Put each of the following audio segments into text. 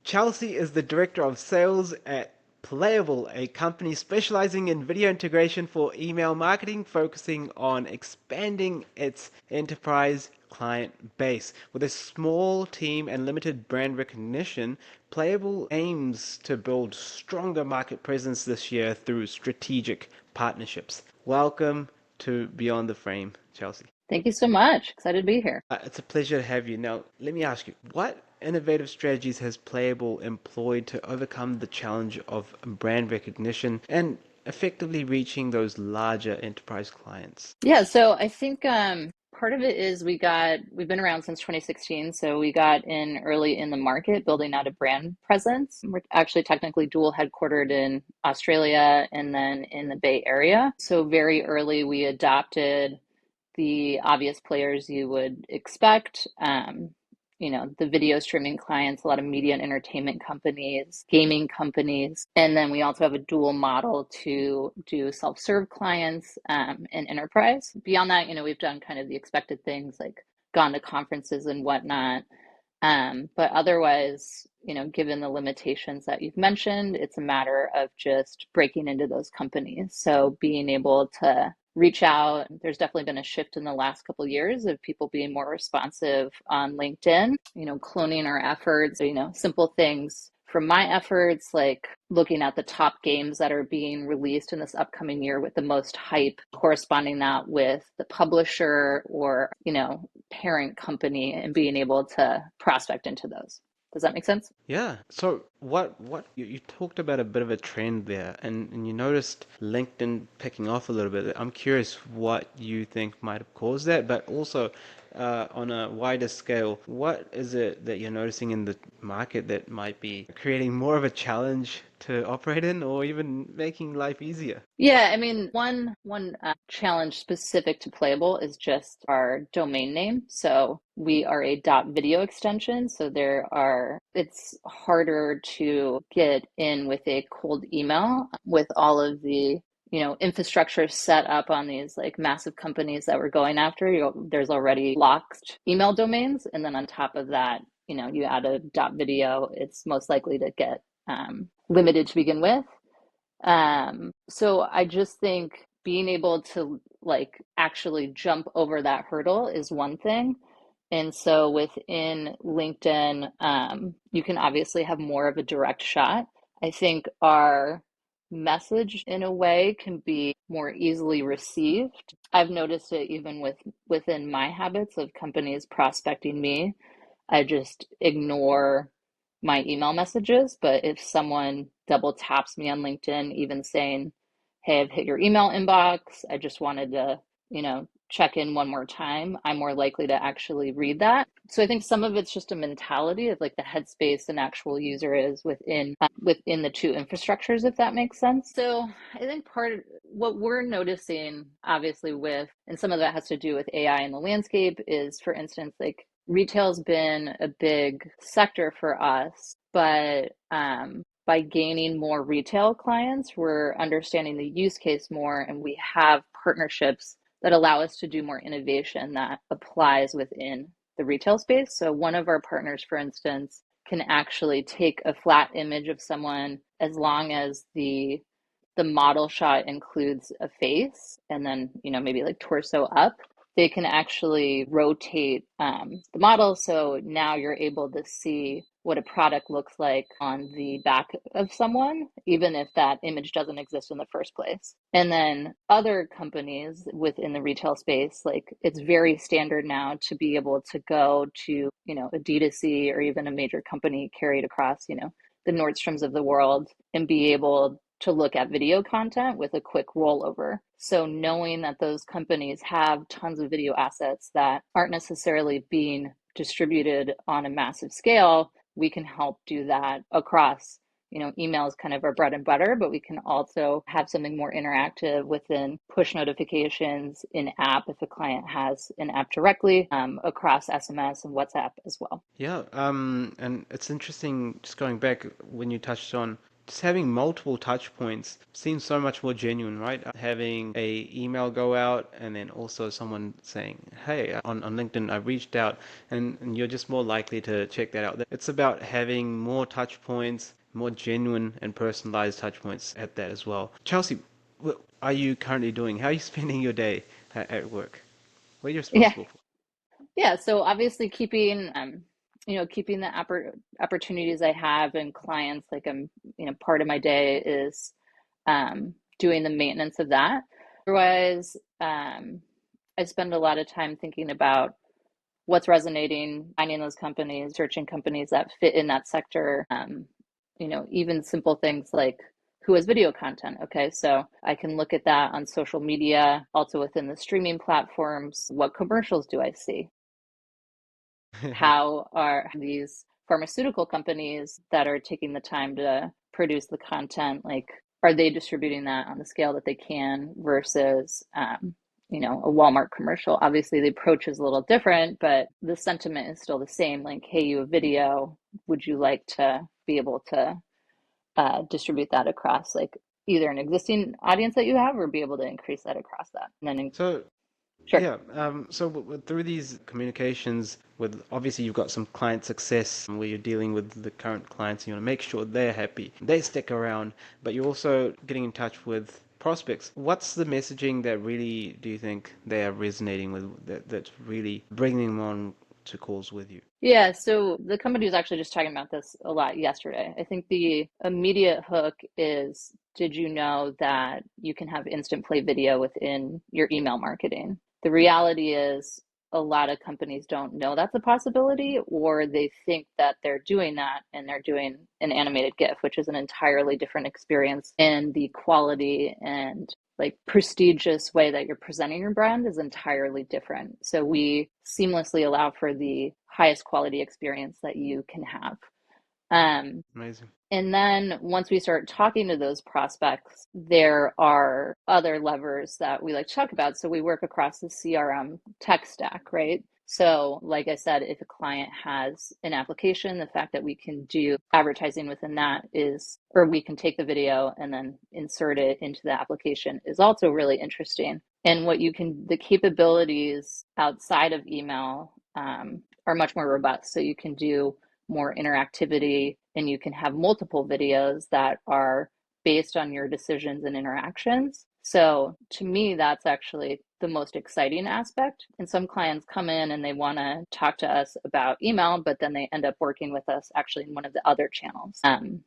Chelsea is the director of sales at Playable, a company specializing in video integration for email marketing, focusing on expanding its enterprise client base. With a small team and limited brand recognition, Playable aims to build stronger market presence this year through strategic partnerships. Welcome to Beyond the Frame, Chelsea. Thank you so much. Excited to be here. It's a pleasure to have you. Now, let me ask you, what innovative strategies has Playable employed to overcome the challenge of brand recognition and effectively reaching those larger enterprise clients? Yeah, so I think part of it is we've been around since 2016, so we got in early in the market building out a brand presence. We're actually technically dual headquartered in Australia and then in the Bay Area. So very early we adopted the obvious players you would expect. The video streaming clients, a lot of media and entertainment companies, gaming companies. And then we also have a dual model to do self-serve clients and enterprise. Beyond that, we've done kind of the expected things like gone to conferences and whatnot. But otherwise, given the limitations that you've mentioned, it's a matter of just breaking into those companies. So being able to reach out. There's definitely been a shift in the last couple of years of people being more responsive on LinkedIn, cloning our efforts, simple things from my efforts, like looking at the top games that are being released in this upcoming year with the most hype, corresponding that with the publisher or, parent company and being able to prospect into those. Does that make sense? Yeah. So what you talked about a bit of a trend there and you noticed LinkedIn picking off a little bit. I'm curious what you think might have caused that, but also on a wider scale, what is it that you're noticing in the market that might be creating more of a challenge to operate in or even making life easier? Yeah, I mean, one challenge specific to Playable is just our domain name. So we are a .video extension, so it's harder to get in with a cold email with all of the infrastructure set up on these like massive companies that we're going after. There's already locked email domains, and then on top of that, you add a .video, it's most likely to get limited to begin with. So I just think being able to like actually jump over that hurdle is one thing. And so within LinkedIn, you can obviously have more of a direct shot. I think our message in a way can be more easily received. I've noticed it even within my habits of companies prospecting me. I just ignore my email messages. But if someone double taps me on LinkedIn, even saying, "Hey, I've hit your email inbox. I just wanted to, check in one more time," I'm more likely to actually read that. So I think some of it's just a mentality of like the headspace an actual user is within the two infrastructures, if that makes sense. So I think part of what we're noticing, obviously, and some of that has to do with AI in the landscape, is, for instance, like retail's been a big sector for us, but by gaining more retail clients, we're understanding the use case more, and we have partnerships that allow us to do more innovation that applies within the retail space. So one of our partners, for instance, can actually take a flat image of someone as long as the model shot includes a face and then, maybe like torso up. They can actually rotate the model. So now you're able to see what a product looks like on the back of someone, even if that image doesn't exist in the first place. And then other companies within the retail space, like it's very standard now to be able to go to, a D2C or even a major company carried across, the Nordstroms of the world and be able to look at video content with a quick rollover. So knowing that those companies have tons of video assets that aren't necessarily being distributed on a massive scale, we can help do that across, email is kind of our bread and butter, but we can also have something more interactive within push notifications in app if a client has an app directly, across SMS and WhatsApp as well. Yeah, and it's interesting just going back when you touched on just having multiple touch points seems so much more genuine, right? Having a email go out and then also someone saying, hey, on LinkedIn, I reached out, and you're just more likely to check that out. It's about having more touch points, more genuine and personalized touch points at that as well. Chelsea, what are you currently doing? How are you spending your day at work? What are you Yeah. responsible for? Yeah. So obviously keeping, keeping the opportunities I have and clients, like part of my day is doing the maintenance of that. Otherwise, I spend a lot of time thinking about what's resonating, finding those companies, searching companies that fit in that sector. Even simple things like who has video content. Okay, so I can look at that on social media, also within the streaming platforms. What commercials do I see? How are these pharmaceutical companies that are taking the time to produce the content, like, are they distributing that on the scale that they can versus a Walmart commercial? Obviously the approach is a little different, but the sentiment is still the same. Like, hey, you have video, would you like to be able to distribute that across, like, either an existing audience that you have or be able to increase that across that? And then So sure. yeah, through these communications, with obviously you've got some client success where you're dealing with the current clients, you want to make sure they're happy, they stick around, but you're also getting in touch with prospects. What's the messaging that really do you think they are resonating with, that's really bringing them on to calls with you? Yeah, so the company was actually just talking about this a lot yesterday. I think the immediate hook is, did you know that you can have instant play video within your email marketing? The reality is a lot of companies don't know that's a possibility, or they think that they're doing that and they're doing an animated GIF, which is an entirely different experience, and the quality and like prestigious way that you're presenting your brand is entirely different. So we seamlessly allow for the highest quality experience that you can have. Um, Amazing. and then once we start talking to those prospects, there are other levers that we like to talk about. So we work across the CRM tech stack, right? So, like I said, if a client has an application, the fact that we can do advertising within that is, or we can take the video and then insert it into the application, is also really interesting. And the capabilities outside of email are much more robust. So you can do more interactivity, and you can have multiple videos that are based on your decisions and interactions. So to me, that's actually the most exciting aspect. And some clients come in and they want to talk to us about email, but then they end up working with us actually in one of the other channels. And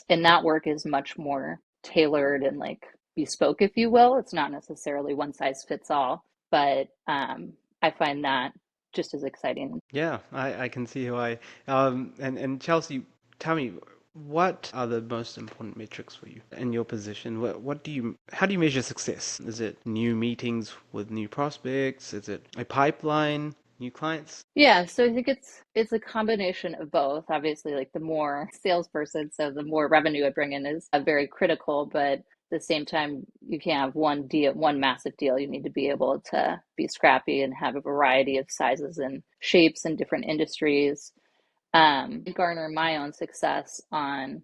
that work is much more tailored and like bespoke, if you will. It's not necessarily one size fits all, but I find that just as exciting. Yeah, I can see why. And Chelsea, tell me, what are the most important metrics for you in your position? How do you measure success? Is it new meetings with new prospects? Is it a pipeline, new clients? Yeah, so I think it's a combination of both. Obviously, like the more salesperson, so the more revenue I bring in is very critical, but at the same time, you can't have one massive deal. You need to be able to be scrappy and have a variety of sizes and shapes in different industries. Garner my own success on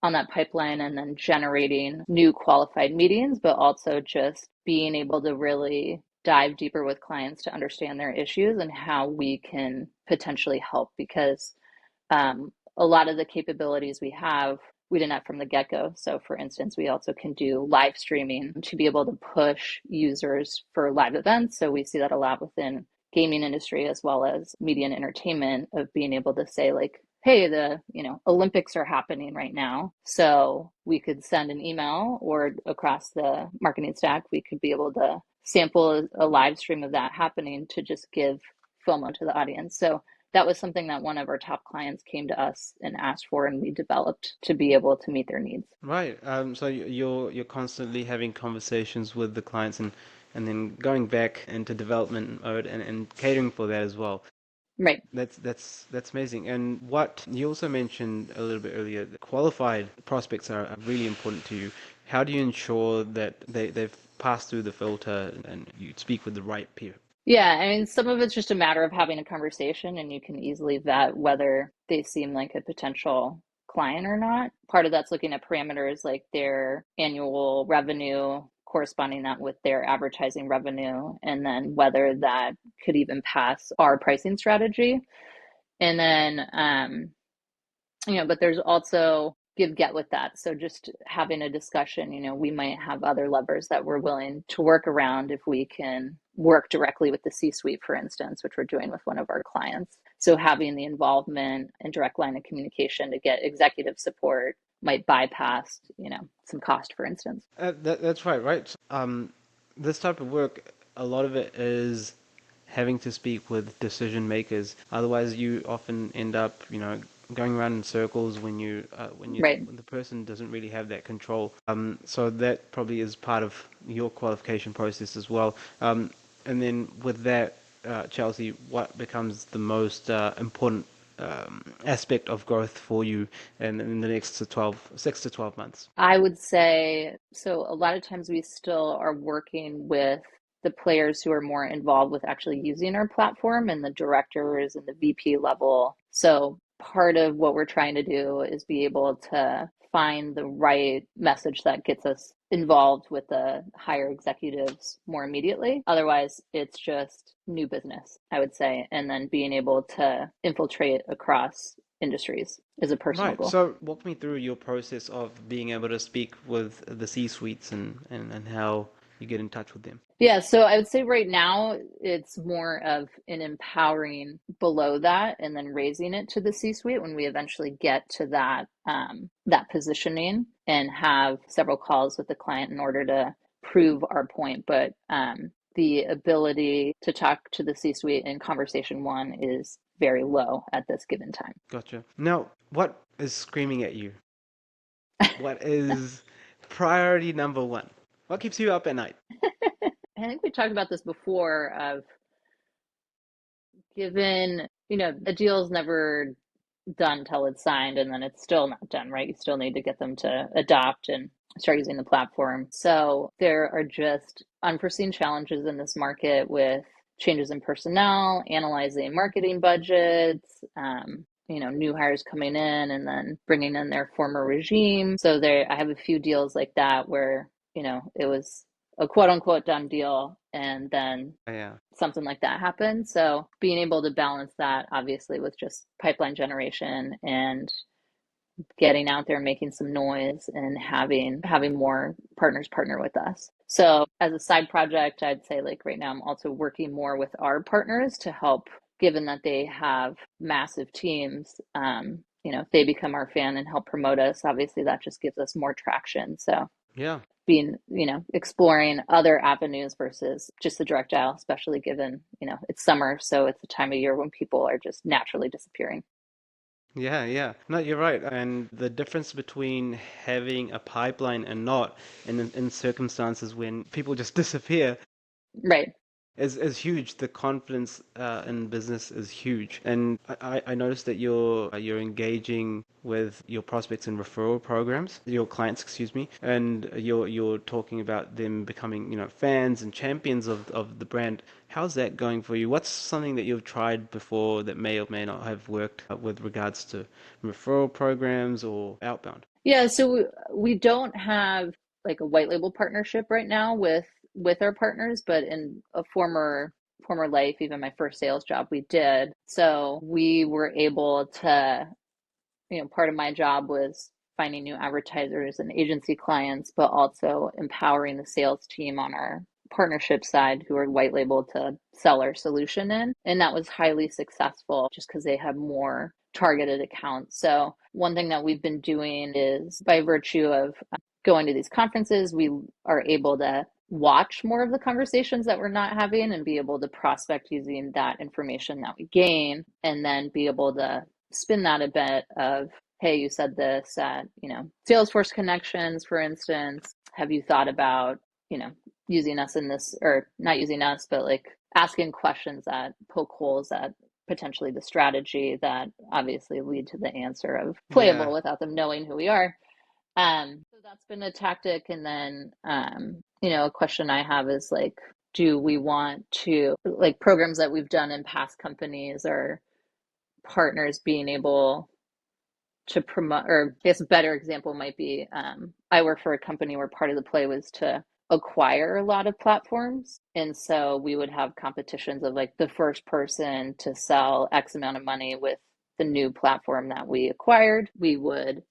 that pipeline and then generating new qualified meetings, but also just being able to really dive deeper with clients to understand their issues and how we can potentially help, because a lot of the capabilities we have, we didn't have from the get-go. So for instance, we also can do live streaming to be able to push users for live events. So we see that a lot within gaming industry as well as media and entertainment, of being able to say like, hey, the Olympics are happening right now. So we could send an email, or across the marketing stack, we could be able to sample a live stream of that happening to just give FOMO to the audience. So that was something that one of our top clients came to us and asked for, and we developed to be able to meet their needs. Right. So you're constantly having conversations with the clients and then going back into development mode and catering for that as well. Right. That's amazing. And what you also mentioned a little bit earlier, the qualified prospects are really important to you. How do you ensure that they've passed through the filter and you speak with the right people? Yeah, I mean, some of it's just a matter of having a conversation, and you can easily vet whether they seem like a potential client or not. Part of that's looking at parameters like their annual revenue, corresponding that with their advertising revenue, and then whether that could even pass our pricing strategy. And then, but there's also give get with that. So just having a discussion, we might have other levers that we're willing to work around if we can work directly with the C-suite, for instance, which we're doing with one of our clients. So having the involvement and direct line of communication to get executive support might bypass, some cost, for instance. That's right. This type of work, a lot of it is having to speak with decision makers. Otherwise, you often end up, going around in circles Right. when the person doesn't really have that control. So that probably is part of your qualification process as well. And then with that, Chelsea, what becomes the most important aspect of growth for you in the next 6 to 12 months? I would say, so a lot of times we still are working with the players who are more involved with actually using our platform and the directors and the VP level. So part of what we're trying to do is be able to find the right message that gets us involved with the higher executives more immediately. Otherwise, it's just new business, I would say, and then being able to infiltrate across industries is a personal Right. goal. So walk me through your process of being able to speak with the C-suites and how you get in touch with them. Yeah, so I would say right now it's more of an empowering below that and then raising it to the C-suite when we eventually get to that positioning and have several calls with the client in order to prove our point. But the ability to talk to the C-suite in conversation one is very low at this given time. Gotcha. Now, what is screaming at you? What is priority number one? What keeps you up at night? I think we talked about this before of given, a deal is never done till it's signed and then it's still not done, right? You still need to get them to adopt and start using the platform. So there are just unforeseen challenges in this market with changes in personnel, analyzing marketing budgets, new hires coming in and then bringing in their former regime. So I have a few deals like that where, it was a quote unquote done deal and then Yeah. something like that happened. So being able to balance that obviously with just pipeline generation and getting out there, making some noise and having more partners partner with us. So as a side project, I'd say like right now I'm also working more with our partners to help, given that they have massive teams. If they become our fan and help promote us, obviously that just gives us more traction. So Yeah. being, exploring other avenues versus just the direct dial, especially given, it's summer. So it's a time of year when people are just naturally disappearing. Yeah, yeah. No, you're right. And the difference between having a pipeline and not, in circumstances when people just disappear, Right. is huge. The confidence in business is huge, and I noticed that you're engaging with your prospects in referral programs, your clients, excuse me, and you're talking about them becoming fans and champions of the brand. How's that going for you? What's something that you've tried before that may or may not have worked with regards to referral programs or outbound? Yeah. So we don't have like a white label partnership right now with our partners, but in a former life, even my first sales job, we did. So we were able to, part of my job was finding new advertisers and agency clients, but also empowering the sales team on our partnership side who are white labeled to sell our solution in. And that was highly successful just because they have more targeted accounts. So one thing that we've been doing is by virtue of going to these conferences, we are able to watch more of the conversations that we're not having and be able to prospect using that information that we gain and then be able to spin that a bit of, hey, you said this at, Salesforce connections, for instance. Have you thought about, using us in this, or not using us, but like asking questions that poke holes at potentially the strategy that obviously lead to the answer of Yeah. Playable without them knowing who we are. So that's been a tactic. And then, a question I have is like, do we want to, like programs that we've done in past companies or partners being able to promote, or I guess a better example might be I work for a company where part of the play was to acquire a lot of platforms. And so we would have competitions of like the first person to sell X amount of money with the new platform that we acquired. We would,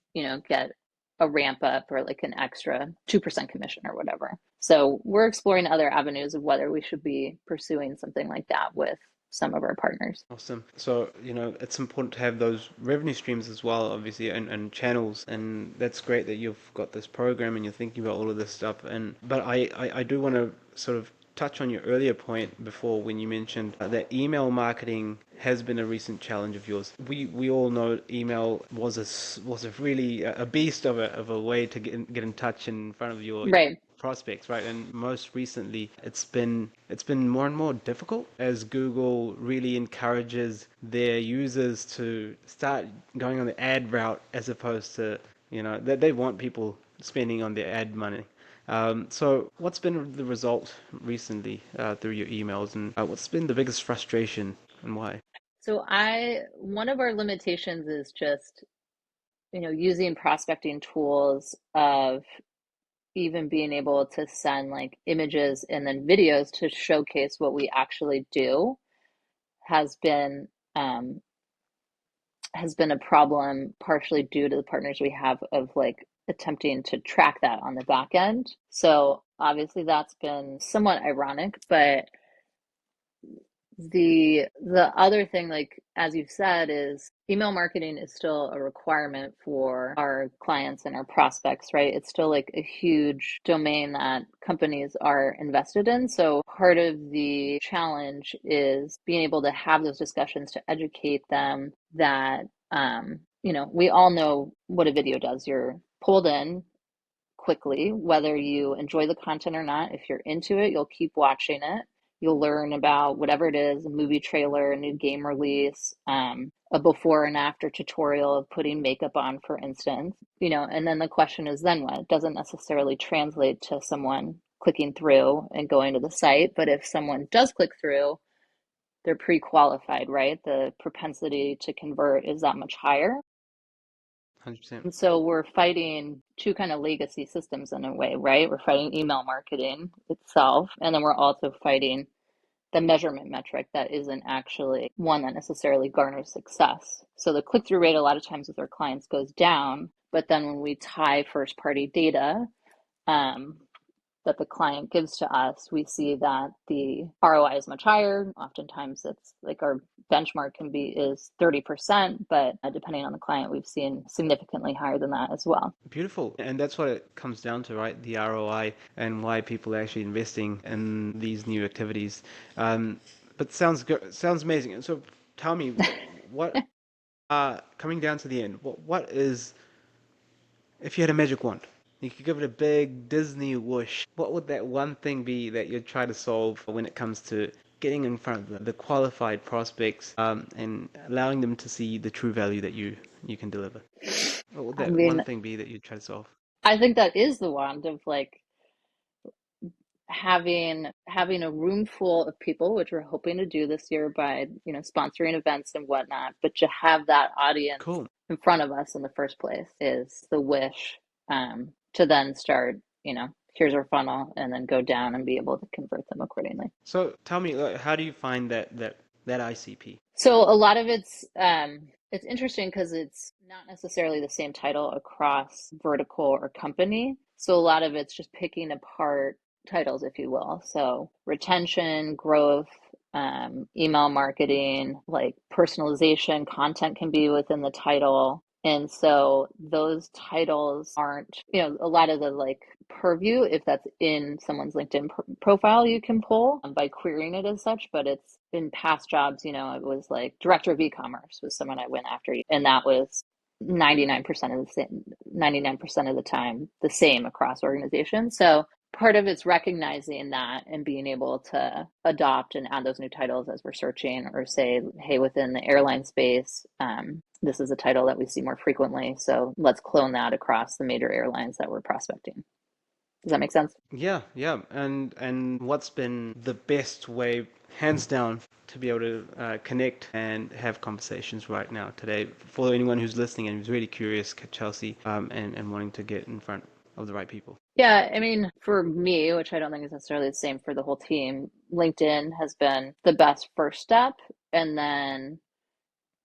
get a ramp up or like an extra 2% commission or whatever. So we're exploring other avenues of whether we should be pursuing something like that with some of our partners. Awesome. So, it's important to have those revenue streams as well, obviously, and channels. And that's great that you've got this program and you're thinking about all of this stuff. But I do want to sort of touch on your earlier point before when you mentioned that email marketing has been a recent challenge of yours. We all know email was a really a beast of a way to get in touch in front of your Right. prospects, right? And most recently, it's been more and more difficult as Google really encourages their users to start going on the ad route as opposed to, that they want people spending on their ad money. So what's been the result recently through your emails, and what's been the biggest frustration and why? So one of our limitations is just, using prospecting tools of even being able to send like images and then videos to showcase what we actually do has been um, has been a problem, partially due to the partners we have of like attempting to track that on the back end. So obviously that's been somewhat ironic, but the other thing, like as you've said, is email marketing is still a requirement for our clients and our prospects, right? It's still like a huge domain that companies are invested in. So part of the challenge is being able to have those discussions to educate them that we all know what a video does. You're pulled in quickly, whether you enjoy the content or not. If you're into it, you'll keep watching it. You'll learn about whatever it is, a movie trailer, a new game release, a before and after tutorial of putting makeup on, for instance, and then the question is then what? It doesn't necessarily translate to someone clicking through and going to the site, but if someone does click through, they're pre-qualified, right? The propensity to convert is that much higher. 100%. And so we're fighting two kind of legacy systems in a way, right? We're fighting email marketing itself, and then we're also fighting the measurement metric that isn't actually one that necessarily garners success. So the click-through rate a lot of times with our clients goes down, but then when we tie first-party data, that the client gives to us, we see that the ROI is much higher. Oftentimes it's like our benchmark is 30%, but depending on the client, we've seen significantly higher than that as well. Beautiful. And that's what it comes down to, right? The ROI and why people are actually investing in these new activities. But sounds good. Sounds amazing. And so tell me, what coming down to the end, what is, if you had a magic wand, you could give it a big Disney whoosh, what would that one thing be that you'd try to solve when it comes to getting in front of the qualified prospects, and allowing them to see the true value that you can deliver? What would I that one mean, thing be that you'd try to solve? I think that is the wand of like having a room full of people, which we're hoping to do this year by sponsoring events and whatnot, but to have that audience Cool. in front of us in the first place is the wish, to then start, here's our funnel, and then go down and be able to convert them accordingly. So tell me, like, how do you find that ICP? So a lot of it's interesting because it's not necessarily the same title across vertical or company. So a lot of it's just picking apart titles, if you will. So retention, growth, email marketing, like personalization, content can be within the title. And so those titles aren't, a lot of the like purview, if that's in someone's LinkedIn profile, you can pull by querying it as such. But it's in past jobs, it was like director of e-commerce was someone I went after, and that was 99% of the same, 99% of the time the same across organizations. So part of it's recognizing that and being able to adopt and add those new titles as we're searching, or say, hey, within the airline space, this is a title that we see more frequently. So let's clone that across the major airlines that we're prospecting. Does that make sense? Yeah, yeah. And what's been the best way, hands down, to be able to connect and have conversations right now today for anyone who's listening and who's really curious, Chelsea, and wanting to get in front of the right people? Yeah, I mean, for me, which I don't think is necessarily the same for the whole team, LinkedIn has been the best first step, and then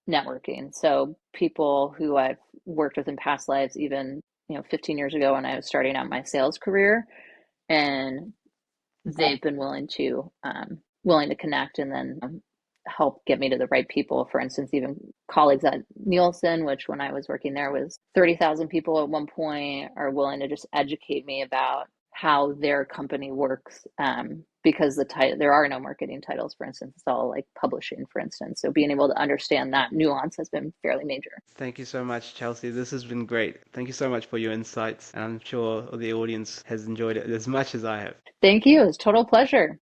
networking. So people who I've worked with in past lives, even 15 years ago when I was starting out my sales career, and they've been willing to connect and then help get me to the right people. For instance, even colleagues at Nielsen, which when I was working there was 30,000 people at one point, are willing to just educate me about how their company works, because there are no marketing titles, for instance. It's all like publishing, for instance. So being able to understand that nuance has been fairly major. Thank you so much, Chelsea. This has been great. Thank you so much for your insights, and I'm sure the audience has enjoyed it as much as I have. Thank you. It was a total pleasure.